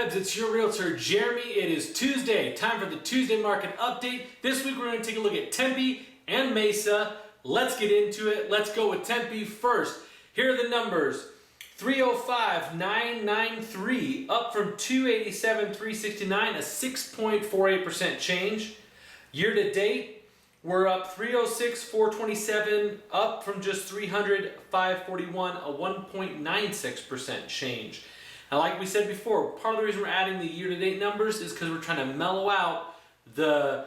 Poehls, it's your realtor Jeremy. It is Tuesday, time for the Tuesday market update. This week we're going to take a look at Tempe and Mesa. Let's get into it. Let's go with Tempe first. Here are the numbers. 305,993 up from 287,369, a 6.48% change. Year to date, we're up 306,427 up from just 300,541, a 1.96% change. Now, like we said before, part of the reason we're adding the year-to-date numbers is because we're trying to mellow out the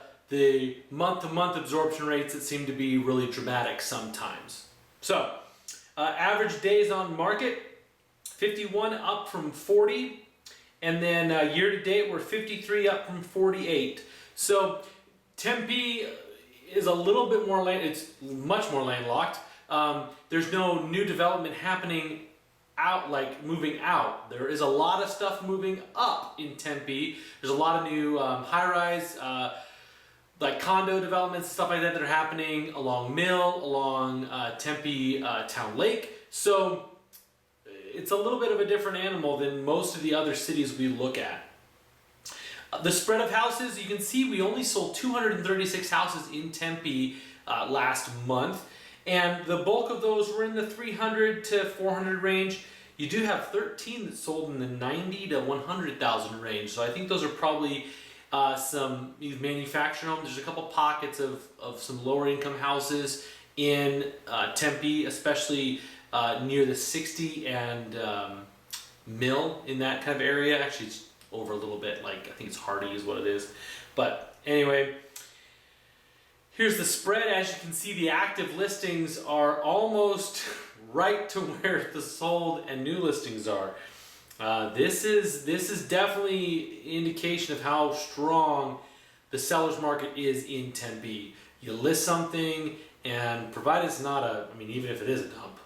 month-to-month absorption rates that seem to be really dramatic sometimes. So, average days on market, 51 up from 40, and then year-to-date we're 53 up from 48. So, Tempe is a little bit more it's much more landlocked. There's no new development happening out, like moving out. There is a lot of stuff moving up in Tempe. There's a lot of new high-rise, like condo developments, stuff like that are happening along Mill, along Tempe Town Lake. So it's a little bit of a different animal than most of the other cities we look at. The spread of houses, you can see we only sold 236 houses in Tempe last month. And the bulk of those were in the 300 to 400 range. You do have 13 that sold in the 90 to 100,000 range. So I think those are probably some manufactured homes. There's a couple pockets of some lower income houses in Tempe, especially near the 60 and Mill, in that kind of area. Actually, it's over a little bit, like I think it's Hardy is what it is. But anyway, here's the spread. As you can see, the active listings are almost right to where the sold and new listings are. This is definitely an indication of how strong the seller's market is in Tempe. You list something, and provided it's not even if it is a dump,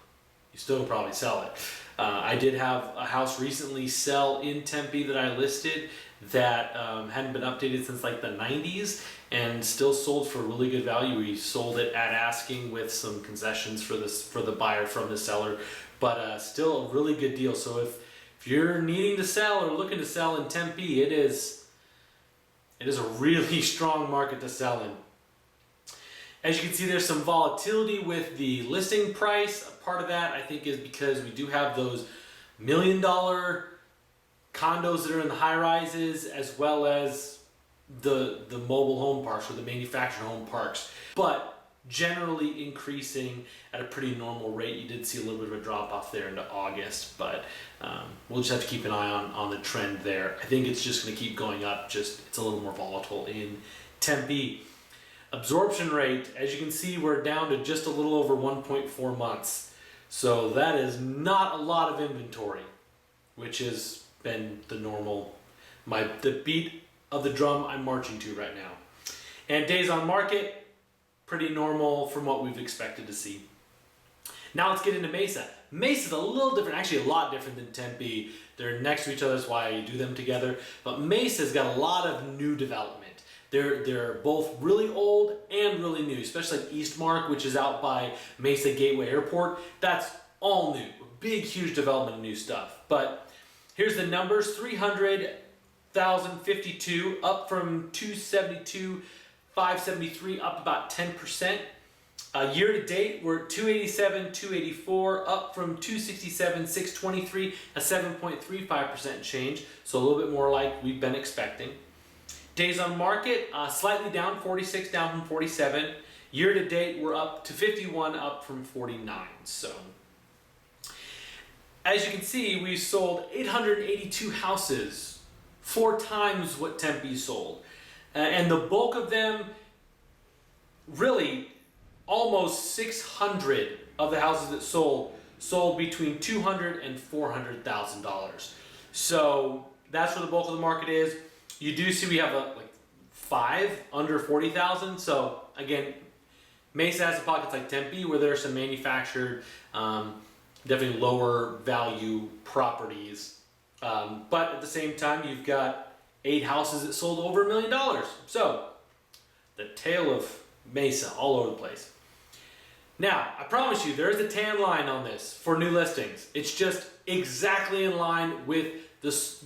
you still can probably sell it. I did have a house recently sell in Tempe that I listed that hadn't been updated since like the 90s and still sold for really good value. We sold it at asking with some concessions for the buyer from the seller, but still a really good deal. So if you're needing to sell or looking to sell in Tempe, it is a really strong market to sell in. As you can see, there's some volatility with the listing price. Part of that, I think, is because we do have those $1 million condos that are in the high rises, as well as the mobile home parks or the manufactured home parks, but generally increasing at a pretty normal rate. You did see a little bit of a drop off there into August, but we'll just have to keep an eye on the trend there. I think it's just going to keep going up, just it's a little more volatile in Tempe. Absorption rate, as you can see, we're down to just a little over 1.4 months. So that is not a lot of inventory, which has been the normal, the beat of the drum I'm marching to right now. And days on market, pretty normal from what we've expected to see. Now let's get into Mesa. Mesa's a little different, actually a lot different than Tempe. They're next to each other, that's why I do them together. But Mesa's got a lot of new development. They're both really old and really new, especially like Eastmark, which is out by Mesa Gateway Airport. That's all new. Big, huge development of new stuff. But here's the numbers. 300,052 up from 272,573, up about 10%. Year to date, we're at 287,284, up from 267,623, a 7.35% change. So a little bit more like we've been expecting. Days on market, slightly down, 46 down from 47. Year to date, we're up to 51, up from 49. So, as you can see, we sold 882 houses, 4 times what Tempe sold. And the bulk of them, really, almost 600 of the houses that sold between $200,000 and $400,000. So, that's where the bulk of the market is. You do see we have like 5 under 40,000. So again, Mesa has pockets like Tempe where there are some manufactured, definitely lower value properties. But at the same time, you've got 8 houses that sold over $1 million. So the tale of Mesa all over the place. Now, I promise you, there is a tan line on this for new listings. It's just exactly in line with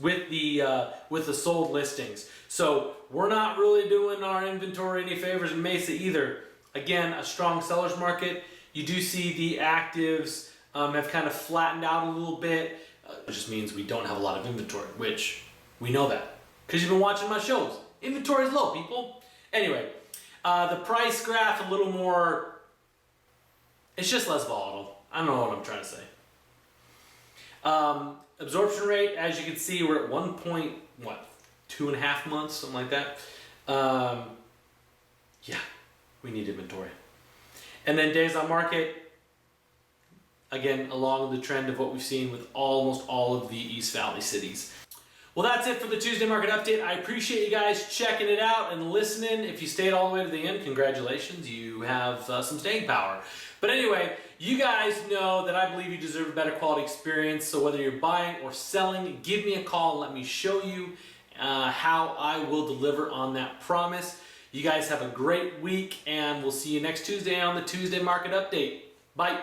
with the sold listings. So we're not really doing our inventory any favors in Mesa either. Again, a strong seller's market. You do see the actives have kind of flattened out a little bit. It just means we don't have a lot of inventory, which we know that because you've been watching my shows. Inventory is low, people. Anyway, the price graph a little more, it's just less volatile. I don't know what I'm trying to say. Absorption rate, as you can see, we're at 2.5 months, something like that. Yeah, we need inventory. And then days on market, again, along the trend of what we've seen with almost all of the East Valley cities. Well, that's it for the Tuesday market update. I appreciate you guys checking it out and listening. If you stayed all the way to the end, congratulations. You have some staying power. But anyway, you guys know that I believe you deserve a better quality experience. So whether you're buying or selling, give me a call and let me show you how I will deliver on that promise. You guys have a great week, and we'll see you next Tuesday on the Tuesday market update. Bye.